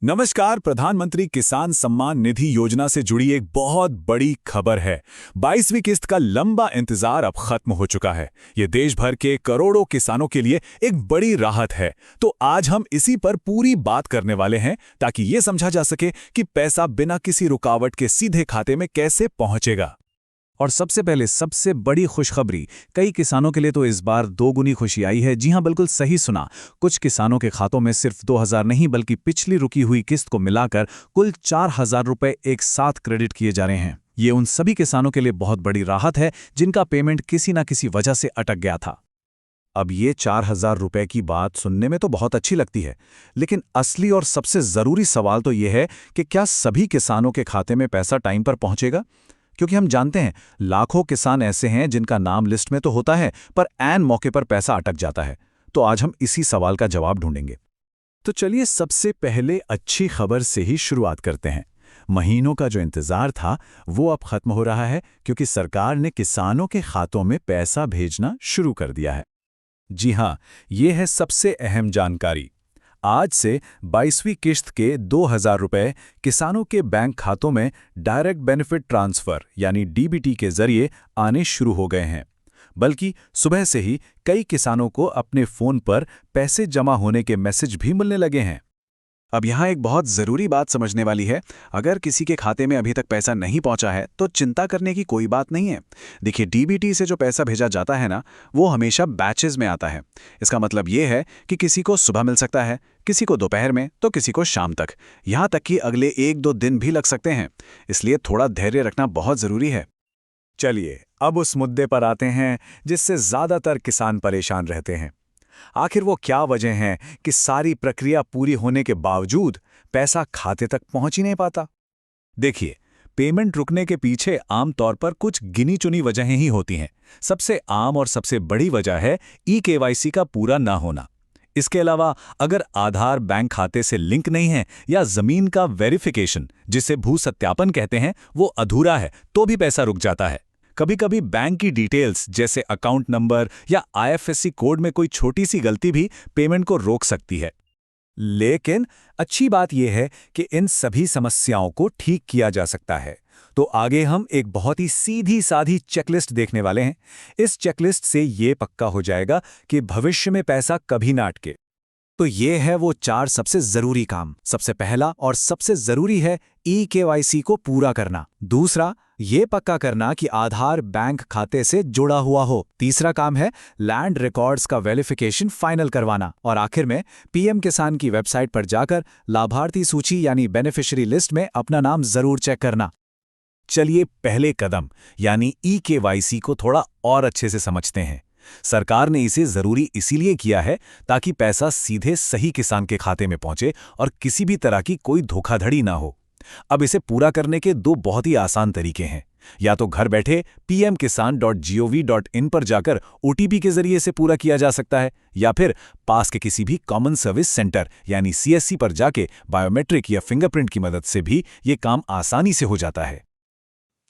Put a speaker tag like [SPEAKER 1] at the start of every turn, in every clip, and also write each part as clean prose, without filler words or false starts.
[SPEAKER 1] नमस्कार। प्रधानमंत्री किसान सम्मान निधि योजना से जुड़ी एक बहुत बड़ी खबर है। 22वीं किस्त का लंबा इंतजार अब खत्म हो चुका है। ये देश भर के करोड़ों किसानों के लिए एक बड़ी राहत है। तो आज हम इसी पर पूरी बात करने वाले हैं ताकि ये समझा जा सके कि पैसा बिना किसी रुकावट के सीधे खाते में कैसे पहुंचेगा।
[SPEAKER 2] और सबसे पहले सबसे बड़ी खुशखबरी, कई किसानों के लिए तो इस बार दोगुनी खुशी आई है। जी हां, बिल्कुल सही सुना। कुछ किसानों के खातों में सिर्फ 2000 नहीं बल्कि पिछली रुकी हुई किस्त को मिलाकर कुल 4000 रुपए एक साथ क्रेडिट किए जा रहे हैं। ये उन सभी किसानों के लिए बहुत बड़ी राहत है जिनका पेमेंट किसी न किसी वजह से अटक गया था। अब ये 4000 रुपए की बात सुनने में तो बहुत अच्छी लगती है, लेकिन असली और सबसे जरूरी सवाल तो ये है कि क्या सभी किसानों के खाते में पैसा टाइम पर पहुंचेगा? क्योंकि हम जानते हैं लाखों किसान ऐसे हैं जिनका नाम लिस्ट में तो होता है पर ऐन मौके पर पैसा अटक जाता है। तो आज हम इसी सवाल का जवाब ढूंढेंगे। तो चलिए सबसे पहले अच्छी खबर से ही शुरुआत करते हैं। महीनों का जो इंतजार था वो अब खत्म हो रहा है, क्योंकि सरकार ने किसानों के खातों में पैसा भेजना शुरू कर दिया है। जी हां, ये है सबसे अहम जानकारी। आज से 22वीं किस्त के 2000 रुपए किसानों के बैंक खातों में डायरेक्ट बेनिफिट ट्रांसफर यानी डीबीटी के जरिए आने शुरू हो गए हैं। बल्कि सुबह से ही कई किसानों को अपने फोन पर पैसे जमा होने के मैसेज भी मिलने लगे हैं। अब यहाँ एक बहुत ज़रूरी बात समझने वाली है। अगर किसी के खाते में अभी तक पैसा नहीं पहुँचा है तो चिंता करने की कोई बात नहीं है। देखिए, डीबीटी से जो पैसा भेजा जाता है ना, वो हमेशा बैचेज में आता है। इसका मतलब ये है कि किसी को सुबह मिल सकता है, किसी को दोपहर में, तो किसी को शाम तक। यहाँ तक कि अगले 1-2 दिन भी लग सकते हैं। इसलिए थोड़ा धैर्य रखना बहुत ज़रूरी है।
[SPEAKER 1] चलिए अब उस मुद्दे पर आते हैं जिससे ज़्यादातर किसान परेशान रहते हैं। आखिर वो क्या वजह है कि सारी प्रक्रिया पूरी होने के बावजूद पैसा खाते तक पहुंच ही नहीं पाता? देखिए, पेमेंट रुकने के पीछे आमतौर पर कुछ गिनी चुनी वजहें ही होती हैं। सबसे आम और सबसे बड़ी वजह है ई-केवाईसी का पूरा ना होना। इसके अलावा अगर आधार बैंक खाते से लिंक नहीं है या जमीन का वेरिफिकेशन, जिसे भू सत्यापन कहते हैं, वो अधूरा है तो भी पैसा रुक जाता है। कभी कभी बैंक की डिटेल्स जैसे अकाउंट नंबर या आईएफएससी कोड में कोई छोटी सी गलती भी पेमेंट को रोक सकती है। लेकिन अच्छी बात यह है कि इन सभी समस्याओं को ठीक किया जा सकता है। तो आगे हम एक बहुत ही सीधी साधी चेकलिस्ट देखने वाले हैं। इस चेकलिस्ट से ये पक्का हो जाएगा कि भविष्य में पैसा कभी ना अटके। तो ये है वो 4 सबसे जरूरी काम। सबसे पहला और सबसे जरूरी है ई-केवाईसी को पूरा करना। दूसरा, ये पक्का करना कि आधार बैंक खाते से जुड़ा हुआ हो। तीसरा काम है लैंड रिकॉर्ड्स का वेरिफिकेशन फाइनल करवाना। और आखिर में पीएम किसान की वेबसाइट पर जाकर लाभार्थी सूची यानी बेनिफिशियरी लिस्ट में अपना नाम जरूर चेक करना। चलिए पहले कदम यानी ई-केवाईसी को थोड़ा और अच्छे से समझते हैं। सरकार ने इसे जरूरी इसीलिए किया है ताकि पैसा सीधे सही किसान के खाते में पहुंचे और किसी भी तरह की कोई धोखाधड़ी ना हो। अब इसे पूरा करने के 2 बहुत ही आसान तरीके हैं। या तो घर बैठे pmkisan.gov.in पर जाकर ओटीपी के जरिए से पूरा किया जा सकता है, या फिर पास के किसी भी कॉमन सर्विस सेंटर यानी सीएससी पर जाके बायोमेट्रिक या फिंगरप्रिंट की मदद से भी ये काम आसानी से हो जाता है।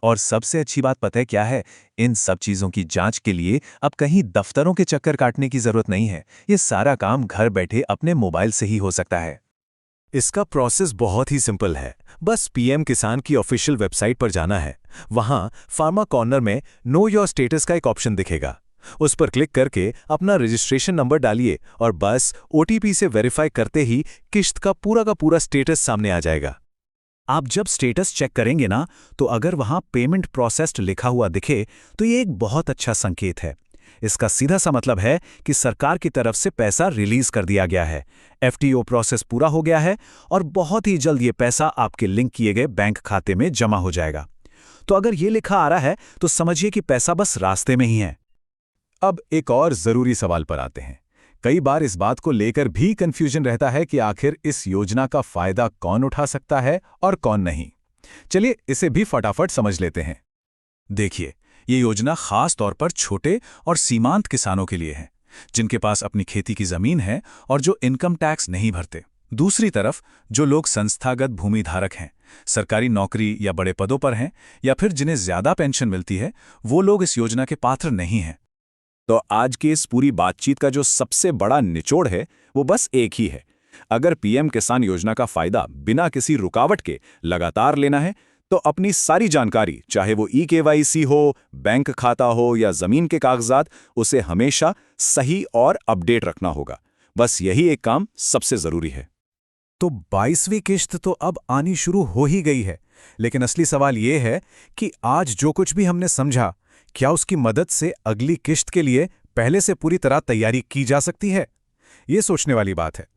[SPEAKER 1] और सबसे अच्छी बात पता है क्या है? इन सब चीजों की जांच के लिए अब कहीं दफ्तरों के चक्कर काटने की जरूरत नहीं है। ये सारा काम घर बैठे अपने मोबाइल से ही हो सकता है। इसका प्रोसेस बहुत ही सिंपल है। बस पीएम किसान की ऑफिशियल वेबसाइट पर जाना है। वहां फार्मा कॉर्नर में नो योर स्टेटस का एक ऑप्शन दिखेगा। उस पर क्लिक करके अपना रजिस्ट्रेशन नंबर डालिए और बस ओटीपी से वेरीफाई करते ही किस्त का पूरा स्टेटस सामने आ जाएगा। आप जब स्टेटस चेक करेंगे ना, तो अगर वहां पेमेंट प्रोसेस्ड लिखा हुआ दिखे तो ये एक बहुत अच्छा संकेत है। इसका सीधा सा मतलब है कि सरकार की तरफ से पैसा रिलीज कर दिया गया है, एफटीओ प्रोसेस पूरा हो गया है और बहुत ही जल्द ये पैसा आपके लिंक किए गए बैंक खाते में जमा हो जाएगा। तो अगर ये लिखा आ रहा है तो समझिए कि पैसा बस रास्ते में ही है। अब एक और जरूरी सवाल पर आते हैं। कई बार इस बात को लेकर भी कंफ्यूजन रहता है कि आखिर इस योजना का फायदा कौन उठा सकता है और कौन नहीं। चलिए इसे भी फटाफट समझ लेते हैं। देखिए, ये योजना खास तौर पर छोटे और सीमांत किसानों के लिए है, जिनके पास अपनी खेती की जमीन है और जो इनकम टैक्स नहीं भरते। दूसरी तरफ जो लोग संस्थागत भूमि धारक हैं, सरकारी नौकरी या बड़े पदों पर हैं, या फिर जिन्हें ज्यादा पेंशन मिलती है, वो लोग इस योजना के पात्र नहीं हैं। तो आज की इस पूरी बातचीत का जो सबसे बड़ा निचोड़ है वो बस एक ही है अगर पीएम किसान योजना का फायदा बिना किसी रुकावट के लगातार लेना है, तो अपनी सारी जानकारी, चाहे वो ई-केवाईसी हो, बैंक खाता हो या जमीन के कागजात, उसे हमेशा सही और अपडेट रखना होगा। बस यही एक काम सबसे जरूरी है।
[SPEAKER 2] तो 22वीं किश्त तो अब आनी शुरू हो ही गई है, लेकिन असली सवाल ये है कि आज जो कुछ भी हमने समझा, क्या उसकी मदद से अगली किश्त के लिए पहले से पूरी तरह तैयारी की जा सकती है? ये सोचने वाली बात है।